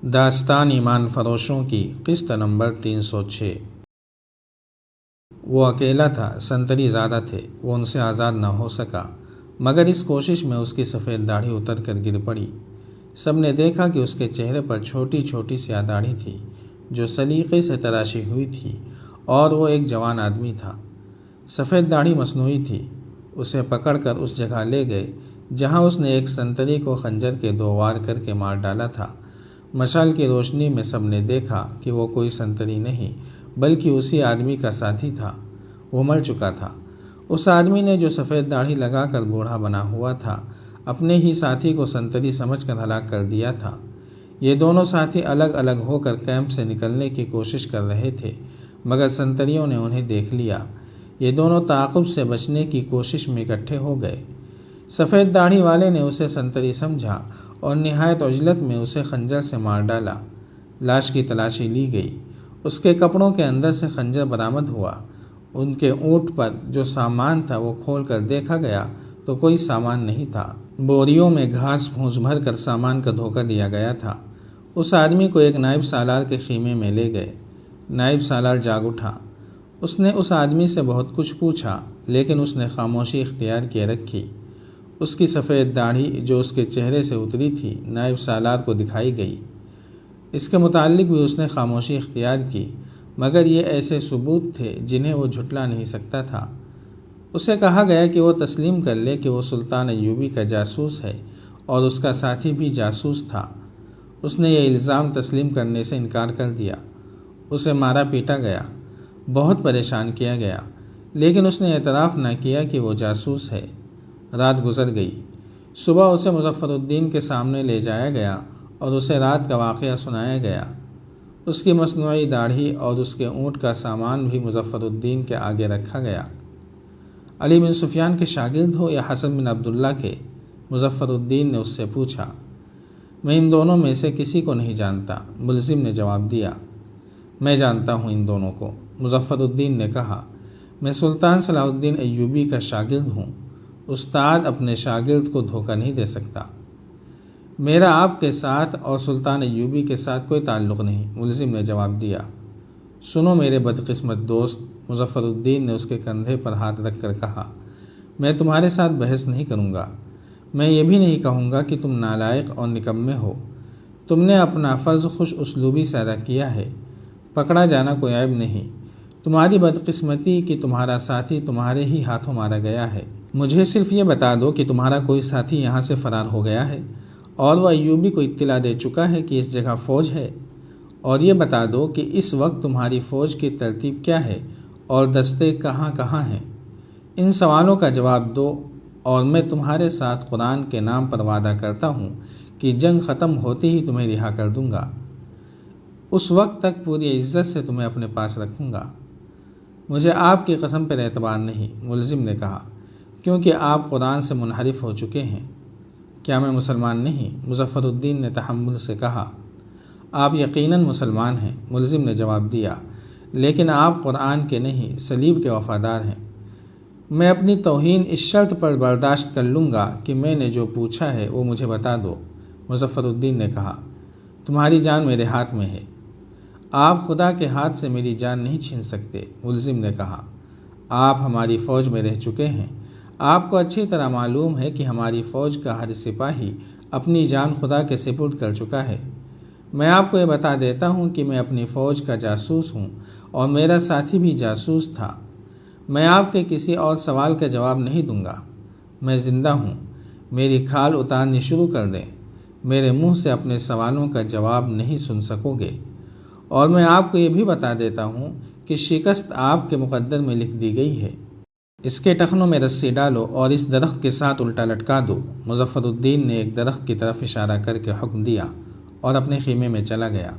داستان ایمان فروشوں کی قسط نمبر 306۔ وہ اکیلا تھا، سنتری زیادہ تھے، وہ ان سے آزاد نہ ہو سکا، مگر اس کوشش میں اس کی سفید داڑھی اتر کر گر پڑی۔ سب نے دیکھا کہ اس کے چہرے پر چھوٹی چھوٹی سیاہ داڑھی تھی جو سلیقے سے تراشی ہوئی تھی، اور وہ ایک جوان آدمی تھا۔ سفید داڑھی مصنوعی تھی۔ اسے پکڑ کر اس جگہ لے گئے جہاں اس نے ایک سنتری کو خنجر کے 2 وار کر کے مار ڈالا تھا۔ مشعل کی روشنی میں سب نے دیکھا کہ وہ کوئی سنتری نہیں بلکہ اسی آدمی کا ساتھی تھا۔ وہ مر چکا تھا۔ اس آدمی نے جو سفید داڑھی لگا کر بوڑھا بنا ہوا تھا، اپنے ہی ساتھی کو سنتری سمجھ کر ہلاک کر دیا تھا۔ یہ دونوں ساتھی الگ الگ ہو کر کیمپ سے نکلنے کی کوشش کر رہے تھے، مگر سنتریوں نے انہیں دیکھ لیا۔ یہ دونوں تعاقب سے بچنے کی کوشش میں اکٹھے ہو گئے۔ سفید داڑھی والے نے اسے سنتری سمجھا اور نہایت عجلت میں اسے خنجر سے مار ڈالا۔ لاش کی تلاشی لی گئی۔ اس کے کپڑوں کے اندر سے خنجر برآمد ہوا۔ ان کے اونٹ پر جو سامان تھا وہ کھول کر دیکھا گیا تو کوئی سامان نہیں تھا۔ بوریوں میں گھاس پھوس بھر کر سامان کا دھوکہ دیا گیا تھا۔ اس آدمی کو ایک نائب سالار کے خیمے میں لے گئے۔ نائب سالار جاگ اٹھا۔ اس نے اس آدمی سے بہت کچھ پوچھا، لیکن اس نے خاموشی اختیار کیے رکھی۔ اس کی سفید داڑھی جو اس کے چہرے سے اتری تھی نائب سالار کو دکھائی گئی۔ اس کے متعلق بھی اس نے خاموشی اختیار کی، مگر یہ ایسے ثبوت تھے جنہیں وہ جھٹلا نہیں سکتا تھا۔ اسے کہا گیا کہ وہ تسلیم کر لے کہ وہ سلطان ایوبی کا جاسوس ہے اور اس کا ساتھی بھی جاسوس تھا۔ اس نے یہ الزام تسلیم کرنے سے انکار کر دیا۔ اسے مارا پیٹا گیا، بہت پریشان کیا گیا، لیکن اس نے اعتراف نہ کیا کہ وہ جاسوس ہے۔ رات گزر گئی۔ صبح اسے مظفر الدین کے سامنے لے جایا گیا اور اسے رات کا واقعہ سنایا گیا۔ اس کی مصنوعی داڑھی اور اس کے اونٹ کا سامان بھی مظفر الدین کے آگے رکھا گیا۔ علی بن سفیان کے شاگرد ہو یا حسن بن عبداللہ کے؟ مظفر الدین نے اس سے پوچھا۔ میں ان دونوں میں سے کسی کو نہیں جانتا، ملزم نے جواب دیا۔ میں جانتا ہوں ان دونوں کو، مظفر الدین نے کہا۔ میں سلطان صلاح الدین ایوبی کا شاگرد ہوں۔ استاد اپنے شاگرد کو دھوکہ نہیں دے سکتا۔ میرا آپ کے ساتھ اور سلطان ایوبی کے ساتھ کوئی تعلق نہیں، ملزم نے جواب دیا۔ سنو میرے بدقسمت دوست، مظفر الدین نے اس کے کندھے پر ہاتھ رکھ کر کہا۔ میں تمہارے ساتھ بحث نہیں کروں گا۔ میں یہ بھی نہیں کہوں گا کہ تم نالائق اور نکمے ہو۔ تم نے اپنا فرض خوش اسلوبی سے ادا کیا ہے۔ پکڑا جانا کوئی عیب نہیں۔ تمہاری بدقسمتی کہ تمہارا ساتھی تمہارے ہی ہاتھوں مارا گیا ہے۔ مجھے صرف یہ بتا دو کہ تمہارا کوئی ساتھی یہاں سے فرار ہو گیا ہے اور وہ ایوبی کو اطلاع دے چکا ہے کہ اس جگہ فوج ہے، اور یہ بتا دو کہ اس وقت تمہاری فوج کی ترتیب کیا ہے اور دستے کہاں کہاں ہیں۔ ان سوالوں کا جواب دو اور میں تمہارے ساتھ قرآن کے نام پر وعدہ کرتا ہوں کہ جنگ ختم ہوتے ہی تمہیں رہا کر دوں گا۔ اس وقت تک پوری عزت سے تمہیں اپنے پاس رکھوں گا۔ مجھے آپ کی قسم پر اعتبار نہیں، ملزم نے کہا، کیونکہ آپ قرآن سے منحرف ہو چکے ہیں۔ کیا میں مسلمان نہیں؟ مظفر الدین نے تحمل سے کہا۔ آپ یقیناً مسلمان ہیں، ملزم نے جواب دیا، لیکن آپ قرآن کے نہیں، صلیب کے وفادار ہیں۔ میں اپنی توہین اس شرط پر برداشت کر لوں گا کہ میں نے جو پوچھا ہے وہ مجھے بتا دو، مظفر الدین نے کہا۔ تمہاری جان میرے ہاتھ میں ہے۔ آپ خدا کے ہاتھ سے میری جان نہیں چھین سکتے، ملزم نے کہا۔ آپ ہماری فوج میں رہ چکے ہیں۔ آپ کو اچھی طرح معلوم ہے کہ ہماری فوج کا ہر سپاہی اپنی جان خدا کے سپرد کر چکا ہے۔ میں آپ کو یہ بتا دیتا ہوں کہ میں اپنی فوج کا جاسوس ہوں اور میرا ساتھی بھی جاسوس تھا۔ میں آپ کے کسی اور سوال کا جواب نہیں دوں گا۔ میں زندہ ہوں۔ میری کھال اتارنی شروع کر دیں۔ میرے منہ سے اپنے سوالوں کا جواب نہیں سن سکو گے۔ اور میں آپ کو یہ بھی بتا دیتا ہوں کہ شکست آپ کے مقدر میں لکھ دی گئی ہے۔ اس کے ٹخنوں میں رسی ڈالو اور اس درخت کے ساتھ الٹا لٹکا دو۔ مظفر الدین نے ایک درخت کی طرف اشارہ کر کے حکم دیا اور اپنے خیمے میں چلا گیا۔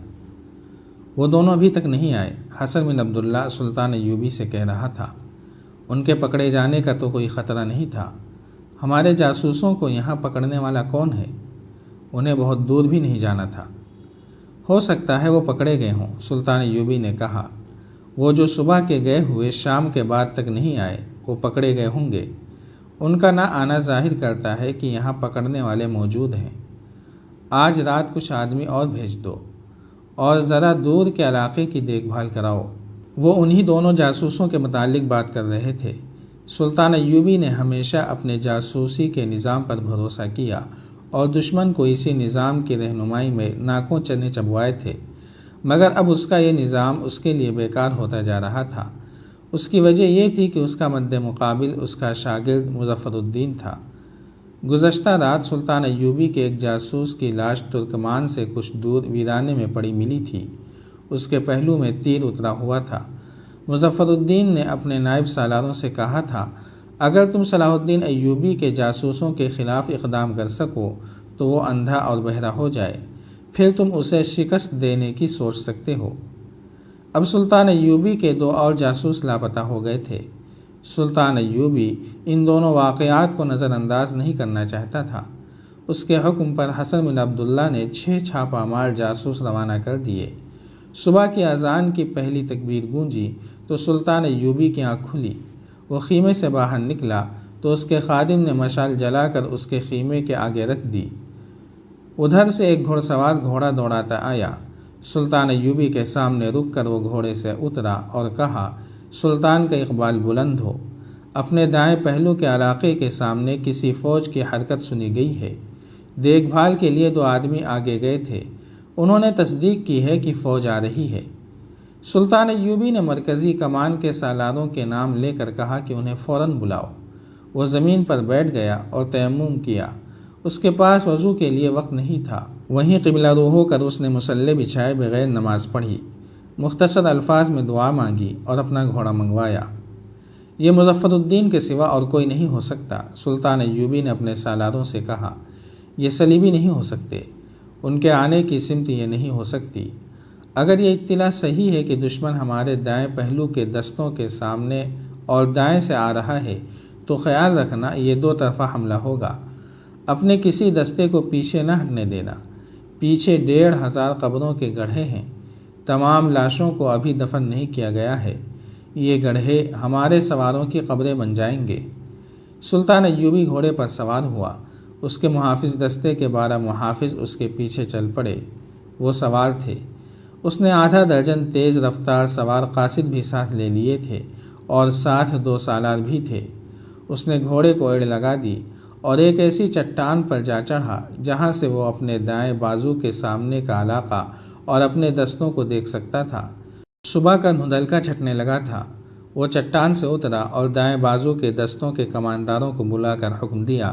وہ دونوں ابھی تک نہیں آئے، حسن بن عبداللہ سلطان ایوبی سے کہہ رہا تھا۔ ان کے پکڑے جانے کا تو کوئی خطرہ نہیں تھا۔ ہمارے جاسوسوں کو یہاں پکڑنے والا کون ہے؟ انہیں بہت دور بھی نہیں جانا تھا۔ ہو سکتا ہے وہ پکڑے گئے ہوں، سلطان ایوبی نے کہا۔ وہ جو صبح کے گئے ہوئے شام کے بعد تک نہیں آئے، وہ پکڑے گئے ہوں گے۔ ان کا نہ آنا ظاہر کرتا ہے کہ یہاں پکڑنے والے موجود ہیں۔ آج رات کچھ آدمی اور بھیج دو۔ اور ذرا دور کے علاقے کی دیکھ بھال کراؤ۔ وہ انہی دونوں جاسوسوں کے متعلق بات کر رہے تھے۔ سلطان ایوبی نے ہمیشہ اپنے جاسوسی کے نظام پر بھروسہ کیا اور دشمن کو اسی نظام کی رہنمائی میں ناکوں چنے چبوائے تھے، مگر اب اس کا یہ نظام اس کے لیے بیکار ہوتا جا رہا تھا۔ اس کی وجہ یہ تھی کہ اس کا مد مقابل اس کا شاگرد مظفر الدین تھا۔ گزشتہ رات سلطان ایوبی کے ایک جاسوس کی لاش ترکمان سے کچھ دور ویرانے میں پڑی ملی تھی۔ اس کے پہلو میں تیر اترا ہوا تھا۔ مظفر الدین نے اپنے نائب سالاروں سے کہا تھا، اگر تم صلاح الدین ایوبی کے جاسوسوں کے خلاف اقدام کر سکو تو وہ اندھا اور بہرا ہو جائے، پھر تم اسے شکست دینے کی سوچ سکتے ہو۔ اب سلطان ایوبی کے 2 اور جاسوس لاپتہ ہو گئے تھے۔ سلطان ایوبی ان دونوں واقعات کو نظر انداز نہیں کرنا چاہتا تھا۔ اس کے حکم پر حسن بن عبداللہ نے 6 چھاپہ مار جاسوس روانہ کر دیے۔ صبح کی اذان کی پہلی تکبیر گونجی تو سلطان ایوبی کی آنکھ کھلی۔ وہ خیمے سے باہر نکلا تو اس کے خادم نے مشال جلا کر اس کے خیمے کے آگے رکھ دی۔ ادھر سے ایک گھوڑ سوار گھوڑا دوڑاتا آیا۔ سلطان ایوبی کے سامنے رک کر وہ گھوڑے سے اترا اور کہا، سلطان کا اقبال بلند ہو، اپنے دائیں پہلو کے علاقے کے سامنے کسی فوج کی حرکت سنی گئی ہے۔ دیکھ بھال کے لیے 2 آدمی آگے گئے تھے، انہوں نے تصدیق کی ہے کہ فوج آ رہی ہے۔ سلطان ایوبی نے مرکزی کمان کے سالاروں کے نام لے کر کہا کہ انہیں فوراً بلاؤ۔ وہ زمین پر بیٹھ گیا اور تیمم کیا۔ اس کے پاس وضو کے لیے وقت نہیں تھا۔ وہیں قبلہ رو ہو کر اس نے مصلے بچھائے بغیر نماز پڑھی، مختصر الفاظ میں دعا مانگی اور اپنا گھوڑا منگوایا۔ یہ مظفر الدین کے سوا اور کوئی نہیں ہو سکتا۔ سلطان ایوبی نے اپنے سالاروں سے کہا، یہ صلیبی نہیں ہو سکتے، ان کے آنے کی سمت یہ نہیں ہو سکتی۔ اگر یہ اطلاع صحیح ہے کہ دشمن ہمارے دائیں پہلو کے دستوں کے سامنے اور دائیں سے آ رہا ہے تو خیال رکھنا یہ 2 طرفہ حملہ ہوگا۔ اپنے کسی دستے کو پیچھے نہ ہٹنے دینا۔ پیچھے 1500 قبروں کے گڑھے ہیں، تمام لاشوں کو ابھی دفن نہیں کیا گیا ہے۔ یہ گڑھے ہمارے سواروں کی قبریں بن جائیں گے۔ سلطان ایوبی گھوڑے پر سوار ہوا۔ اس کے محافظ دستے کے 12 محافظ اس کے پیچھے چل پڑے۔ وہ سوار تھے۔ اس نے آدھا درجن تیز رفتار سوار قاصد بھی ساتھ لے لیے تھے اور ساتھ 2 سالار بھی تھے۔ اس نے گھوڑے کو ایڑ لگا دی اور ایک ایسی چٹان پر جا چڑھا جہاں سے وہ اپنے دائیں بازو کے سامنے کا علاقہ اور اپنے دستوں کو دیکھ سکتا تھا۔ صبح کا دھندلکا چھٹنے لگا تھا۔ وہ چٹان سے اترا اور دائیں بازو کے دستوں کے کمانداروں کو بلا کر حکم دیا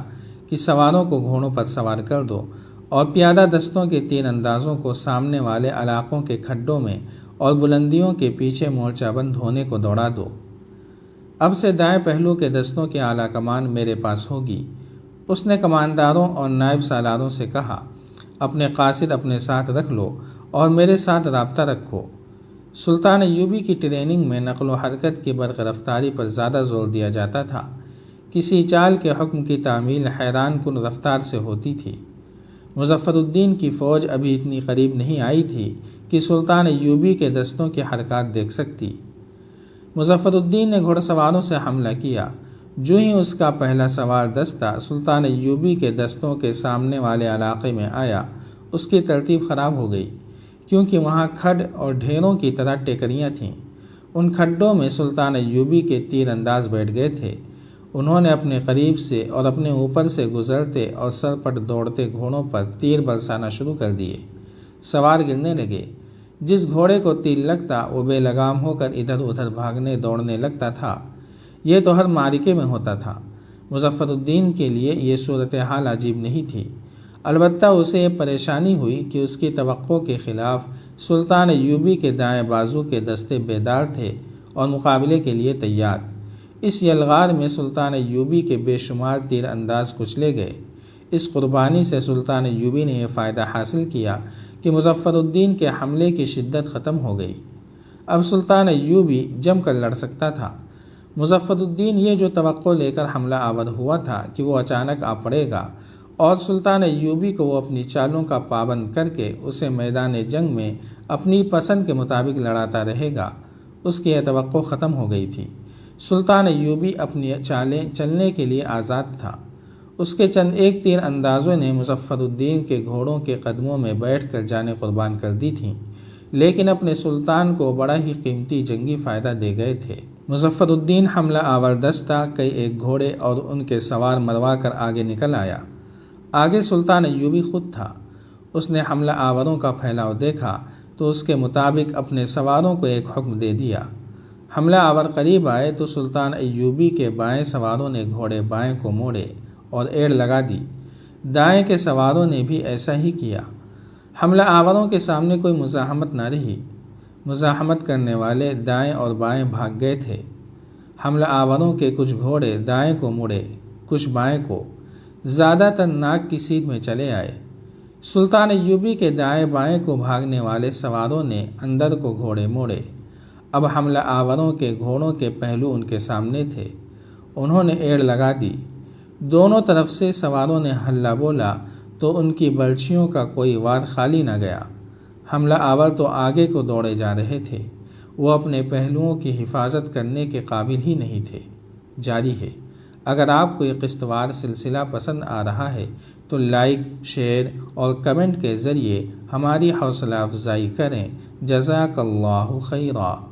کہ سواروں کو گھوڑوں پر سوار کر دو اور پیادہ دستوں کے 3 اندازوں کو سامنے والے علاقوں کے کھڈوں میں اور بلندیوں کے پیچھے مورچہ بند ہونے کو دوڑا دو۔ اب سے دائیں پہلو کے دستوں کی اعلیٰ کمان میرے پاس ہوگی۔ اس نے کمانداروں اور نائب سالاروں سے کہا، اپنے قاصد اپنے ساتھ رکھ لو اور میرے ساتھ رابطہ رکھو۔ سلطان ایوبی کی ٹریننگ میں نقل و حرکت کی برق رفتاری پر زیادہ زور دیا جاتا تھا۔ کسی چال کے حکم کی تعمیل حیران کن رفتار سے ہوتی تھی۔ مظفر الدین کی فوج ابھی اتنی قریب نہیں آئی تھی کہ سلطان ایوبی کے دستوں کی حرکات دیکھ سکتی۔ مظفر الدین نے گھڑ سواروں سے حملہ کیا۔ جو ہی اس کا پہلا سوار دستہ سلطان ایوبی کے دستوں کے سامنے والے علاقے میں آیا، اس کی ترتیب خراب ہو گئی، کیونکہ وہاں کھڈ اور ڈھیروں کی طرح ٹیکریاں تھیں۔ ان کھڈوں میں سلطان ایوبی کے تیر انداز بیٹھ گئے تھے۔ انہوں نے اپنے قریب سے اور اپنے اوپر سے گزرتے اور سر پٹ دوڑتے گھوڑوں پر تیر برسانا شروع کر دیے۔ سوار گرنے لگے۔ جس گھوڑے کو تیر لگتا وہ بے لگام ہو کر ادھر ادھر بھاگنے دوڑنے لگتا تھا۔ یہ تو ہر معرکے میں ہوتا تھا۔ مظفر الدین کے لیے یہ صورتحال عجیب نہیں تھی، البتہ اسے یہ پریشانی ہوئی کہ اس کی توقع کے خلاف سلطان ایوبی کے دائیں بازو کے دستے بیدار تھے اور مقابلے کے لیے تیار۔ اس یلغار میں سلطان ایوبی کے بے شمار تیر انداز کچلے گئے۔ اس قربانی سے سلطان ایوبی نے یہ فائدہ حاصل کیا کہ مظفر الدین کے حملے کی شدت ختم ہو گئی۔ اب سلطان ایوبی جم کر لڑ سکتا تھا۔ مظفر الدین یہ جو توقع لے کر حملہ آور ہوا تھا کہ وہ اچانک آ پڑے گا اور سلطان ایوبی کو وہ اپنی چالوں کا پابند کر کے اسے میدان جنگ میں اپنی پسند کے مطابق لڑاتا رہے گا، اس کی یہ توقع ختم ہو گئی تھی۔ سلطان ایوبی اپنی چالیں چلنے کے لیے آزاد تھا۔ اس کے چند ایک تیر اندازوں نے مظفر الدین کے گھوڑوں کے قدموں میں بیٹھ کر جانیں قربان کر دی تھیں۔ لیکن اپنے سلطان کو بڑا ہی قیمتی جنگی فائدہ دے گئے تھے۔ مظفر الدین حملہ آور دستہ کئی ایک گھوڑے اور ان کے سوار مروا کر آگے نکل آیا۔ آگے سلطان ایوبی خود تھا۔ اس نے حملہ آوروں کا پھیلاؤ دیکھا تو اس کے مطابق اپنے سواروں کو ایک حکم دے دیا۔ حملہ آور قریب آئے تو سلطان ایوبی کے بائیں سواروں نے گھوڑے بائیں کو موڑے اور ایڑ لگا دی۔ دائیں کے سواروں نے بھی ایسا ہی کیا۔ حملہ آوروں کے سامنے کوئی مزاحمت نہ رہی۔ مزاحمت کرنے والے دائیں اور بائیں بھاگ گئے تھے۔ حملہ آوروں کے کچھ گھوڑے دائیں کو مڑے، کچھ بائیں کو، زیادہ تر ناک کی سیدھ میں چلے آئے۔ سلطان ایوبی کے دائیں بائیں کو بھاگنے والے سواروں نے اندر کو گھوڑے موڑے۔ اب حملہ آوروں کے گھوڑوں کے پہلو ان کے سامنے تھے۔ انہوں نے ایڑ لگا دی۔ دونوں طرف سے سواروں نے ہلہ بولا تو ان کی برچھیوں کا کوئی وار خالی نہ گیا۔ حملہ آور تو آگے کو دوڑے جا رہے تھے، وہ اپنے پہلوؤں کی حفاظت کرنے کے قابل ہی نہیں تھے۔ جاری ہے۔ اگر آپ کو یہ قسط وار سلسلہ پسند آ رہا ہے تو لائک، شیئر اور کمنٹ کے ذریعے ہماری حوصلہ افزائی کریں۔ جزاک اللہ خیرا۔